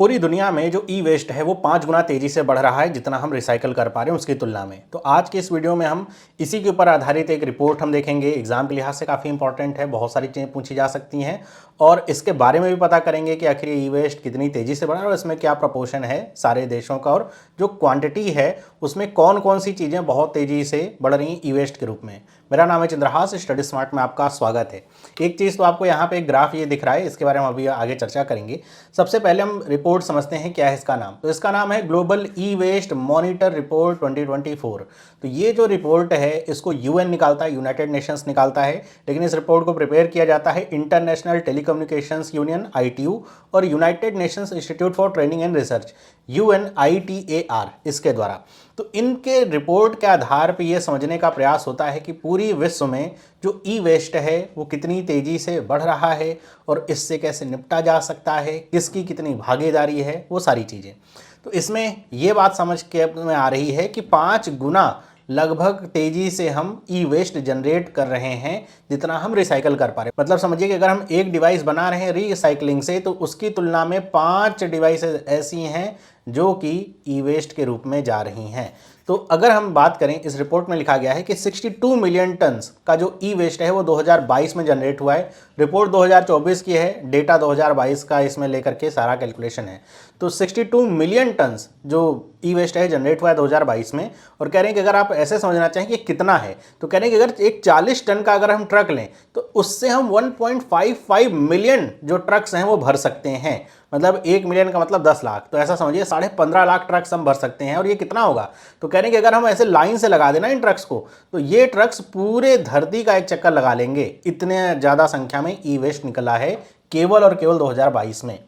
पूरी दुनिया में जो ई वेस्ट है वो 5 गुना तेजी से बढ़ रहा है जितना हम रिसाइकल कर पा रहे हैं उसकी तुलना में। तो आज के इस वीडियो में हम इसी के ऊपर आधारित एक रिपोर्ट हम देखेंगे। एग्जाम के लिहाज से काफ़ी इंपॉर्टेंट है, बहुत सारी चीज़ें पूछी जा सकती हैं और इसके बारे में भी पता करेंगे कि आखिर ई वेस्ट कितनी तेज़ी से बढ़ रहा है और इसमें क्या प्रपोर्शन है सारे देशों का, और जो क्वांटिटी है उसमें कौन कौन सी चीज़ें बहुत तेज़ी से बढ़ रही हैं ई वेस्ट के रूप में। मेरा नाम है चंद्रहास, स्टडी स्मार्ट में आपका स्वागत है। एक चीज़ तो आपको यहाँ पे एक ग्राफ ये दिख रहा है, इसके बारे में अभी आगे चर्चा करेंगे। सबसे पहले हम रिपोर्ट समझते हैं क्या है इसका नाम। तो इसका नाम है global e waste monitor report 2024। तो ये जो रिपोर्ट है इसको यूएन निकालता है, यूनाइटेड नेशंस निकालता है, लेकिन इस रिपोर्ट को प्रिपेयर किया जाता है इंटरनेशनल टेलीकम्युनिकेशंस यूनियन ITU और United Nations institute for training and research UNITAR इसके द्वारा। तो इनके रिपोर्ट के आधार पर यह समझने का प्रयास होता है कि पूरी विश्व में जो ई वेस्ट है वो कितनी तेज़ी से बढ़ रहा है और इससे कैसे निपटा जा सकता है, किसकी कितनी भागीदारी है, वो सारी चीज़ें। तो इसमें ये बात समझ के में आ रही है कि 5 गुना लगभग तेज़ी से हम ई वेस्ट जनरेट कर रहे हैं जितना हम रिसाइकल कर पा रहे हैं। मतलब समझिए कि अगर हम एक डिवाइस बना रहे हैं रिसाइकलिंग से तो उसकी तुलना में 5 डिवाइसेस ऐसी हैं जो कि ई वेस्ट के रूप में जा रही हैं। तो अगर हम बात करें, इस रिपोर्ट में लिखा गया है कि 62 मिलियन टन्स का जो ई वेस्ट है वो 2022 में जनरेट हुआ है। रिपोर्ट 2024 की है, डेटा 2022 का इसमें लेकर के सारा कैलकुलेशन है। तो 62 मिलियन टन्स जो ई वेस्ट है जनरेट हुआ है 2022 में। और कह रहे हैं कि अगर आप ऐसे समझना चाहें कि कितना है तो कह रहे हैं कि अगर एक 40 टन का अगर हम ट्रक लें तो उससे हम 1.55 मिलियन जो ट्रक्स हैं वो भर सकते हैं। मतलब 1 मिलियन का मतलब 10 लाख, तो ऐसा समझिए 15.5 लाख ट्रक्स हम भर सकते हैं। और ये कितना होगा तो कह रहे हैं कि अगर हम ऐसे लाइन से लगा देना इन ट्रक्स को तो ये ट्रक्स पूरे धरती का एक चक्कर लगा लेंगे। इतने ज़्यादा संख्या में ई वेस्ट निकला है केवल और केवल 2022 में।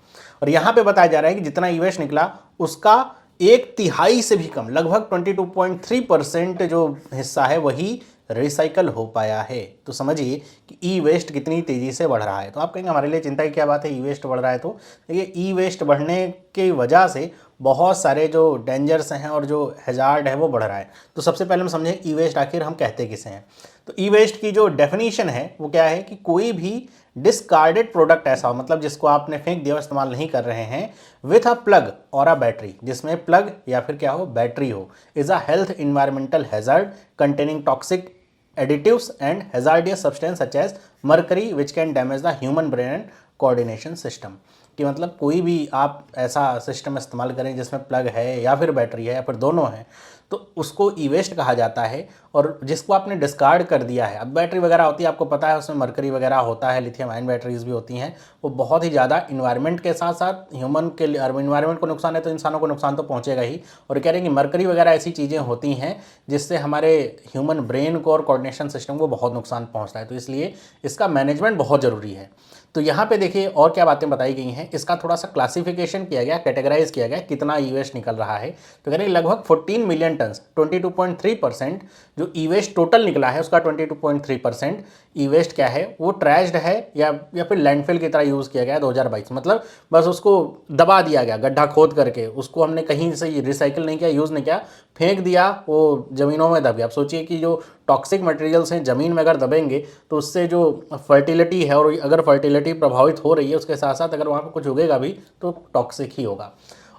और यहाँ पे बताया जा रहा है कि जितना ई वेस्ट निकला उसका 1/3 से भी कम, लगभग 22.3% जो हिस्सा है वही रिसाइकल हो पाया है। तो समझिए कि ई वेस्ट कितनी तेज़ी से बढ़ रहा है। तो आप कहेंगे हमारे लिए चिंता की क्या बात है, ई वेस्ट बढ़ रहा है। तो देखिए ई वेस्ट बढ़ने की वजह से बहुत सारे जो डेंजर्स हैं और जो हैजार्ड है वो बढ़ रहा है। तो सबसे पहले हम समझें ई वेस्ट आखिर हम कहते किसे हैं। तो ई वेस्ट की जो डेफिनीशन है वो क्या है कि कोई भी डिस्कार्डेड प्रोडक्ट ऐसा हो, मतलब जिसको आपने फेंक दिया, इस्तेमाल नहीं कर रहे हैं, विथ अ प्लग और अ बैटरी, जिसमें प्लग या फिर क्या हो बैटरी हो, is a health environmental hazard containing toxic additives and hazardous substance such as mercury which can damage the human brain and coordination system। कि मतलब कोई भी आप ऐसा सिस्टम इस्तेमाल करें जिसमें प्लग है या फिर बैटरी है या फिर दोनों है तो उसको ई वेस्ट कहा जाता है। और जिसको आपने डिस्कार्ड कर दिया है, अब बैटरी वगैरह होती है, आपको पता है उसमें मरकरी वगैरह होता है, लिथियम आयन बैटरीज भी होती हैं, वो बहुत ही ज़्यादा इन्वायरमेंट के साथ साथ ह्यूमन के लिए, इन्वायरमेंट को नुकसान है तो इंसानों को नुकसान तो पहुँचेगा ही। और कह रहे हैं कि मरकरी वगैरह ऐसी चीज़ें होती हैं जिससे हमारे ह्यूमन ब्रेन को और कोऑर्डिनेशन सिस्टम को बहुत नुकसान पहुँचता है। तो इसलिए इसका मैनेजमेंट बहुत ज़रूरी है। तो यहाँ पे देखिए और क्या बातें बताई गई हैं, इसका थोड़ा सा क्लासिफिकेशन किया गया, कैटेगराइज किया गया कितना ई वेस्ट निकल रहा है। तो कह रहे हैं लगभग 14 मिलियन टन्स, 22.3% जो ई वेस्ट टोटल निकला है उसका 22.3% ई वेस्ट क्या है वो ट्रैश्ड है या फिर लैंडफिल की तरह यूज़ किया गया है 2022। मतलब बस उसको दबा दिया गया, गड्ढा खोद करके उसको हमने कहीं से रिसाइकिल नहीं किया, यूज़ नहीं किया, फेंक दिया, वो ज़मीनों में दब गया। आप सोचिए कि जो टॉक्सिक मटेरियल्स हैं ज़मीन में अगर दबेंगे तो उससे जो फर्टिलिटी है, और अगर फर्टिलिटी प्रभावित हो रही है उसके साथ साथ अगर वहाँ पर कुछ उगेगा भी तो टॉक्सिक ही होगा।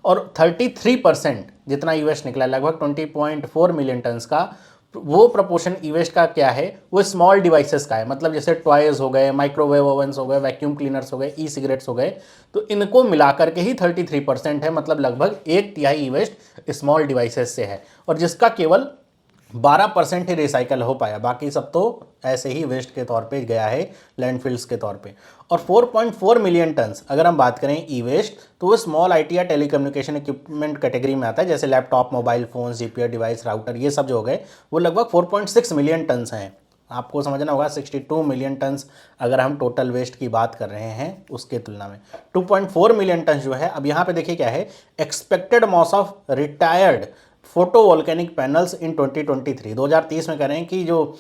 और 33% जितना ई वेस्ट निकला, लगभग 20.4 मिलियन टन्स का, वो प्रपोर्शन ई वेस्ट का क्या है वो स्मॉल डिवाइसेस का है। मतलब जैसे टॉयज हो गए, माइक्रोवेव ओवन्स हो गए, वैक्यूम क्लीनर्स हो गए, ई सिगरेट्स हो गए, तो इनको मिलाकर के ही 33% है। मतलब लगभग 1/3 ई वेस्ट स्मॉल डिवाइसेस से है और जिसका केवल 12% ही रिसाइकल हो पाया, बाकी सब तो ऐसे ही वेस्ट के तौर पे गया है, लैंडफिल्स के तौर पे। और 4.4 मिलियन टन्स अगर हम बात करें ई वेस्ट तो वो स्मॉल IT या टेलीकम्युनिकेशन इक्विपमेंट कैटेगरी में आता है, जैसे laptop, mobile phone, GPS device, router, ये सब जो हो गए वो लगभग 4.6 मिलियन टन्स हैं। आपको समझना होगा 62 मिलियन टन्स अगर हम टोटल वेस्ट की बात कर रहे हैं उसके तुलना में 2.4 मिलियन टन्स जो है। अब यहाँ पे देखिए क्या है, expected mass of retired photovoltaic panels in 2023, 2030 में कह रहे हैं कि जो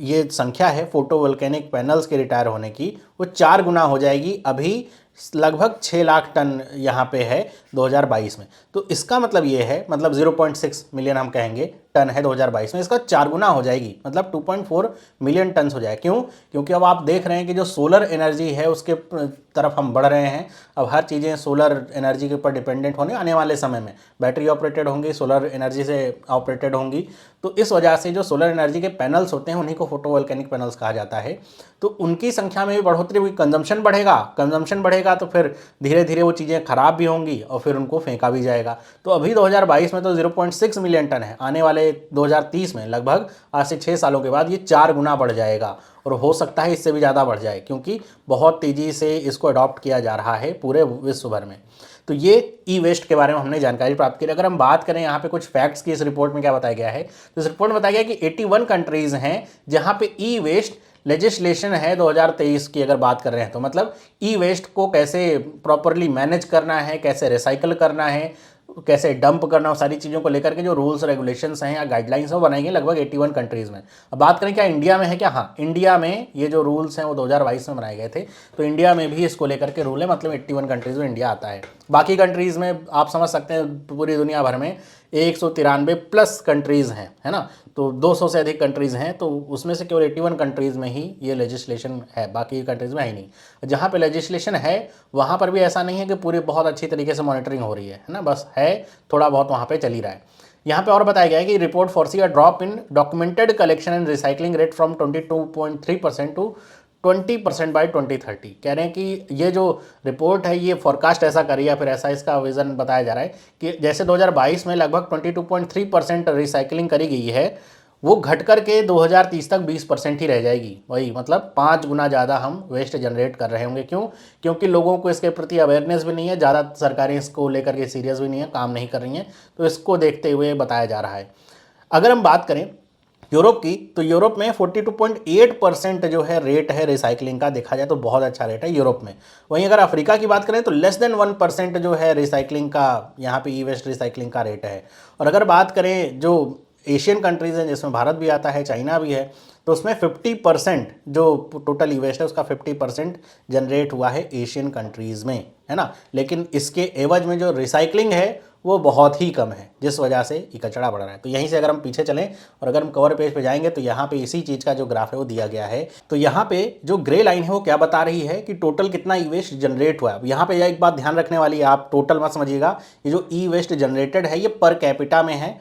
ये संख्या है फोटोवोल्केनिक पैनल्स के रिटायर होने की वो 4 गुना हो जाएगी। अभी लगभग 6 लाख टन यहाँ पे है 2022 में। तो इसका मतलब ये है, मतलब 0.6 मिलियन हम कहेंगे टन है 2022 में, इसका 4 गुना हो जाएगी, मतलब 2.4 मिलियन टन हो जाए। क्यों? क्योंकि अब आप देख रहे हैं कि जो सोलर एनर्जी है उसके तरफ हम बढ़ रहे हैं। अब हर चीज़ें सोलर एनर्जी के ऊपर डिपेंडेंट होने आने वाले समय में, बैटरी ऑपरेटेड होंगी, सोलर एनर्जी से ऑपरेटेड होंगी। तो इस वजह से जो सोलर एनर्जी के पैनल्स होते हैं उन्हीं को फोटोवोल्केनिक पैनल्स कहा जाता है। तो उनकी संख्या में भी बढ़ोतरी हुई, कंजम्पशन बढ़ेगा तो फिर धीरे धीरे वो चीज़ें खराब भी होंगी और फिर उनको फेंका भी जाएगा। तो अभी 2022 में तो 0.6 मिलियन टन है, आने वाले 2030 में लगभग आज से 6 सालों के बाद ये 4 गुना बढ़ जाएगा और हो सकता है इससे भी ज़्यादा बढ़ जाए, क्योंकि बहुत तेज़ी से इसको अडॉप्ट किया जा रहा है पूरे विश्व भर में। तो ये ई वेस्ट के बारे में हमने जानकारी प्राप्त की। अगर हम बात करें यहाँ पे कुछ फैक्ट्स की, इस रिपोर्ट में क्या बताया गया है, तो इस रिपोर्ट में बताया गया कि 81 कंट्रीज़ हैं जहाँ पे ई वेस्ट लेजिस्लेशन है 2023 की। अगर बात कर रहे हैं तो मतलब ई वेस्ट को कैसे प्रॉपरली मैनेज करना है, कैसे रिसाइकल करना है, कैसे डंप करना, सारी चीज़ों को लेकर के जो रूल्स रेगुलेशंस हैं या गाइडलाइंस हैं वो बनाई गई लगभग 81 कंट्रीज़ में। अब बात करें क्या इंडिया में है क्या? हाँ, इंडिया में ये जो रूल्स हैं वो 2022 में बनाए गए थे, तो इंडिया में भी इसको लेकर के रूल है, मतलब 81 कंट्रीज़ में इंडिया आता है। बाकी कंट्रीज़ में आप समझ सकते हैं पूरी दुनिया भर में 193 प्लस कंट्रीज़ हैं, है ना, तो 200 से अधिक कंट्रीज़ हैं, तो उसमें से केवल 81 कंट्रीज़ में ही ये लेजिस्लेशन है, बाकी कंट्रीज़ में है ही नहीं। जहाँ पे लेजिस्लेशन है वहाँ पर भी ऐसा नहीं है कि पूरी बहुत अच्छी तरीके से मॉनिटरिंग हो रही है ना, बस है थोड़ा बहुत वहाँ पे चल ही रहा है। यहाँ पे और बताया गया है कि report foresees a drop in documented collection and recycling rate from 22.3% to 20% by 2030। कह रहे हैं कि ये जो रिपोर्ट है ये फोरकास्ट ऐसा करी या फिर ऐसा इसका विज़न बताया जा रहा है कि जैसे 2022 में लगभग 22.3% रिसाइकलिंग करी गई है, वो घट कर के 2030 तक 20% ही रह जाएगी। वही मतलब 5 गुना ज़्यादा हम वेस्ट जनरेट कर रहे होंगे। क्यों? क्योंकि लोगों को इसके प्रति अवेयरनेस भी नहीं है, ज़्यादा सरकारें इसको लेकर के सीरियस भी नहीं है, काम नहीं कर रही हैं, तो इसको देखते हुए बताया जा रहा है। अगर हम बात करें यूरोप की, तो यूरोप में 42.8% जो है रेट है रिसाइकलिंग का, देखा जाए तो बहुत अच्छा रेट है यूरोप में। वहीं अगर अफ्रीका की बात करें तो लेस देन 1% जो है रिसाइकलिंग का यहाँ पे ई वेस्ट रिसाइकलिंग का रेट है। और अगर बात करें जो एशियन कंट्रीज़ हैं जिसमें भारत भी आता है, चाइना भी है, तो उसमें 50% जो टोटल ई वेस्ट है उसका 50% जनरेट हुआ है एशियन कंट्रीज़ में, है ना। लेकिन इसके एवज में जो रिसाइकलिंग है वो बहुत ही कम है, जिस वजह से ये कचरा बढ़ रहा है। तो यहीं से अगर हम पीछे चलें और अगर हम कवर पेज पे जाएंगे तो यहाँ पे इसी चीज़ का जो ग्राफ है वो दिया गया है। तो यहाँ पे जो ग्रे लाइन है वो क्या बता रही है कि टोटल कितना ई वेस्ट जनरेट हुआ है। यहाँ पे एक बात ध्यान रखने वाली है, आप टोटल मत समझिएगा, ये जो ई वेस्ट जनरेटेड है ये पर कैपिटा में है,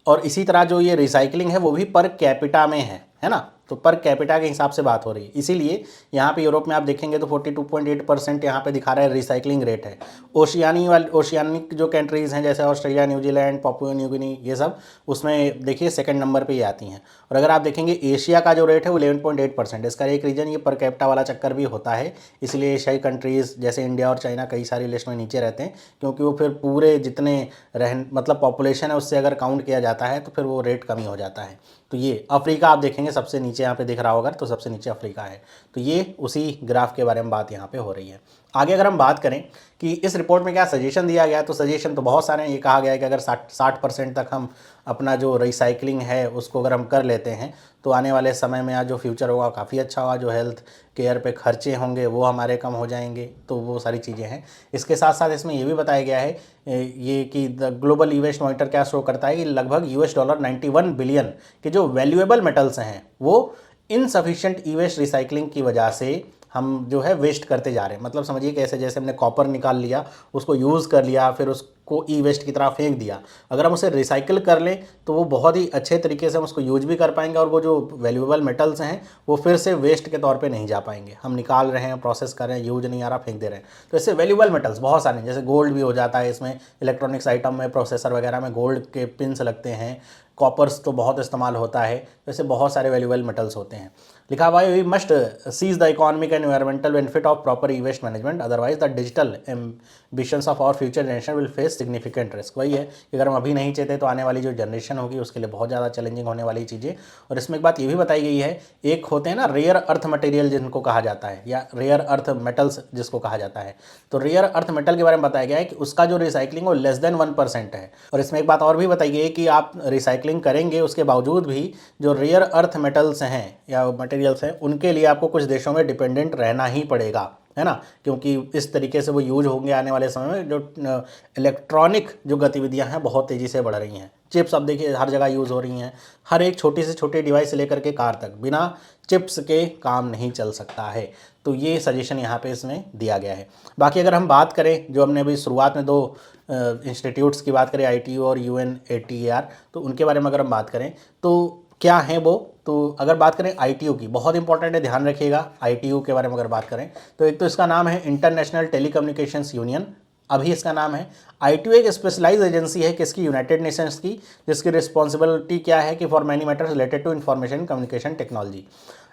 और इसी तरह जो ये रिसाइकलिंग है वो भी पर कैपिटा में है ना। तो पर कैपिटा के हिसाब से बात हो रही है, इसीलिए यहाँ पे यूरोप में आप देखेंगे तो 42.8% यहाँ पे दिखा रहा है रिसाइकलिंग रेट है। ओशियानिक जो कंट्रीज़ हैं जैसे Australia, New Zealand, Papua New Guinea, ये सब उसमें देखिए सेकंड नंबर पे ही आती हैं। और अगर आप देखेंगे एशिया का जो रेट है वो 11.8%। इसका एक रीज़न ये पर कैपिटा वाला चक्कर भी होता है, इसलिए एशियाई कंट्रीज़ जैसे इंडिया और चाइना कई सारी लिस्ट में नीचे रहते हैं, क्योंकि वो फिर पूरे जितने मतलब पॉपुलेशन है उससे अगर काउंट किया जाता है तो फिर वो रेट कम ही हो जाता है। तो ये अफ्रीका आप देखेंगे सबसे नीचे यहाँ पे दिख रहा होगा, तो सबसे नीचे अफ्रीका है। तो ये उसी ग्राफ के बारे में बात यहाँ पे हो रही है। आगे अगर हम बात करें कि इस रिपोर्ट में क्या सजेशन दिया गया है, तो सजेशन तो बहुत सारे हैं। ये कहा गया है कि अगर 60% तक हम अपना जो रिसाइकलिंग है उसको अगर हम कर लेते हैं तो आने वाले समय में आज जो फ्यूचर होगा काफ़ी अच्छा होगा। जो हेल्थ केयर पे खर्चे होंगे वो हमारे कम हो जाएंगे, तो वो सारी चीज़ें हैं। इसके साथ साथ इसमें ये भी बताया गया है ये कि the global e waste monitor क्या शो करता है कि लगभग $91 बिलियन के जो वैल्यूएबल मेटल्स हैं वो इनसफिशिएंट ई वेस्ट रिसाइकलिंग की वजह से हम जो है वेस्ट करते जा रहे हैं। मतलब समझिए कैसे, जैसे हमने कॉपर निकाल लिया, उसको यूज़ कर लिया, फिर उसको ई वेस्ट की तरह फेंक दिया। अगर हम उसे रिसाइकिल कर लें तो वो बहुत ही अच्छे तरीके से हम उसको यूज भी कर पाएंगे, और वो जो वैल्यूएबल मेटल्स हैं वो फिर से वेस्ट के तौर पे नहीं जा पाएंगे। हम निकाल रहे हैं, प्रोसेस कर रहे हैं, यूज नहीं आ रहा, फेंक दे रहे हैं। तो इससे वैल्यूएबल मेटल्स बहुत सारे हैं, जैसे गोल्ड भी हो जाता है इसमें, इलेक्ट्रॉनिक्स आइटम में, प्रोसेसर वगैरह में गोल्ड के पिन्स लगते हैं, कॉपर्स तो बहुत इस्तेमाल होता है। वैसे बहुत सारे वैल्यूएबल मेटल्स होते हैं। लिखा हुआ है we must seize the economic and environmental benefit of proper e waste management, otherwise the digital ambitions of our future generation will face significant risk. वही है कि अगर हम अभी नहीं चाहते तो आने वाली जो जनरेशन होगी उसके लिए बहुत ज़्यादा चैलेंजिंग होने वाली चीज़ें। और इसमें एक बात ये भी बताई गई है, एक होते हैं ना रेयर अर्थ मटेरियल जिनको कहा जाता है, या रेयर अर्थ मेटल्स जिसको कहा जाता है। तो रेयर अर्थ मेटल के बारे में बताया गया है कि उसका जो रिसाइकलिंग वो लेस देन 1% है। और इसमें एक बात और भी बताई गई है कि आप रिसाइकलिंग करेंगे उसके बावजूद भी जो रेयर अर्थ मेटल्स हैं या मटेरियल्स हैं उनके लिए आपको कुछ देशों में डिपेंडेंट रहना ही पड़ेगा। है ना, क्योंकि इस तरीके से वो यूज होंगे आने वाले समय में। जो इलेक्ट्रॉनिक जो गतिविधियां हैं बहुत तेज़ी से बढ़ रही हैं। चिप्स अब देखिए हर जगह यूज़ हो रही हैं, हर एक छोटी से छोटी डिवाइस से लेकर के कार तक बिना चिप्स के काम नहीं चल सकता है। तो ये सजेशन यहाँ पे इसमें दिया गया है। बाकी अगर हम बात करें, जो हमने अभी शुरुआत में दो इंस्टीट्यूट्स की बात करें, ITU और UNATAR, तो उनके बारे में अगर हम बात करें तो क्या हैं वो। तो अगर बात करें ITU की, बहुत इंपॉर्टेंट है, ध्यान रखिएगा। ITU के बारे में अगर बात करें तो एक तो इसका नाम है इंटरनेशनल टेलीकम्युनिकेशंस यूनियन, अभी इसका नाम है। ITU एक स्पेशलाइज एजेंसी है किसकी, यूनाइटेड नेशंस की, जिसकी रिस्पॉन्सिबिलिटी क्या है कि for many matters related to information communication technology.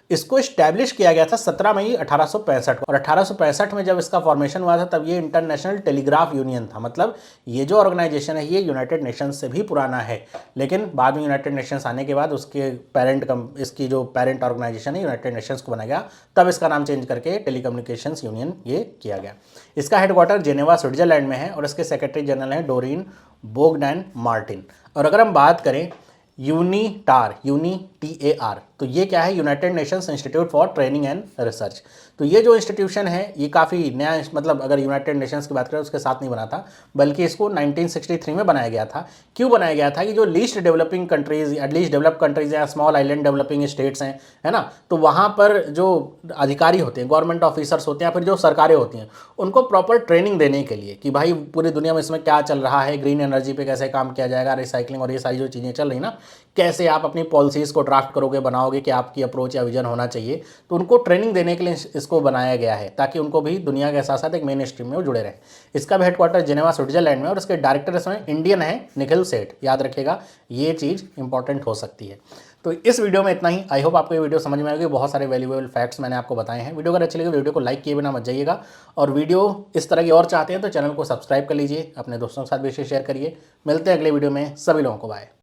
इसको इस्टेब्लिश किया गया था 17 मई 1865 को, और 1865 में जब इसका फॉर्मेशन हुआ था तब ये इंटरनेशनल टेलीग्राफ यूनियन था। मतलब ये जो ऑर्गेनाइजेशन है ये यूनाइटेड नेशंस से भी पुराना है, लेकिन बाद में यूनाइटेड नेशंस आने के बाद उसके इसकी जो पेरेंट ऑर्गेनाइजेशन है यूनाइटेड नेशंस को बनाया गया, तब इसका नाम चेंज करके टेलीकम्युनिकेशंस यूनियन ये किया गया। इसका हेडक्वार्टर जेनेवा स्विट्जरलैंड में है और इसके सेक्रेटरी जनरल हैं डोरिन बोगडैन मार्टिन। और अगर हम बात करें UNITAR, तो ये क्या है, United Nations institute for training and research. तो ये जो इंस्टीट्यूशन है ये काफ़ी नया, मतलब अगर यूनाइटेड नेशंस की बात करें उसके साथ नहीं बना था, बल्कि इसको 1963 में बनाया गया था। क्यों बनाया गया था कि जो least developing countries, least developed countries या स्मॉल आइलैंड डेवलपिंग स्टेट्स हैं, है ना, तो वहाँ पर जो अधिकारी होते हैं, गवर्नमेंट ऑफिसर्स होते हैं, फिर जो सरकारें होती हैं, उनको प्रॉपर ट्रेनिंग देने के लिए कि भाई पूरी दुनिया में इसमें क्या चल रहा है, ग्रीन एनर्जी पे कैसे काम किया जाएगा, रिसाइकलिंग और ये सारी जो चीज़ें चल रही ना, कैसे आप अपनी पॉलिसीज़ को ड्राफ्ट करोगे, बनाओगे, कि आपकी अप्रोच या विजन होना चाहिए। तो उनको ट्रेनिंग देने के लिए इसको बनाया गया है, ताकि उनको भी दुनिया के साथ साथ एक मेन स्ट्रीम में वो जुड़े रहें। इसका भी हेडक्वार्टर जेनेवा स्विट्जरलैंड में, और इसके डायरेक्टर इसमें इंडियन है, निखिल सेठ, याद रखिएगा, ये चीज़ इंपॉर्टेंट हो सकती है। तो इस वीडियो में इतना ही। आई होप आपको ये वीडियो समझ में आएगी। बहुत सारे वैल्यूएबल फैक्ट्स मैंने आपको बताए हैं। वीडियो अगर अच्छी लगे वीडियो को लाइक किए बिना मत जाइएगा, और वीडियो इस तरह की और चाहते हैं तो चैनल को सब्सक्राइब कर लीजिए, अपने दोस्तों के साथ भी शेयर करिए। मिलते हैं अगले वीडियो में, सभी लोगों को बाय।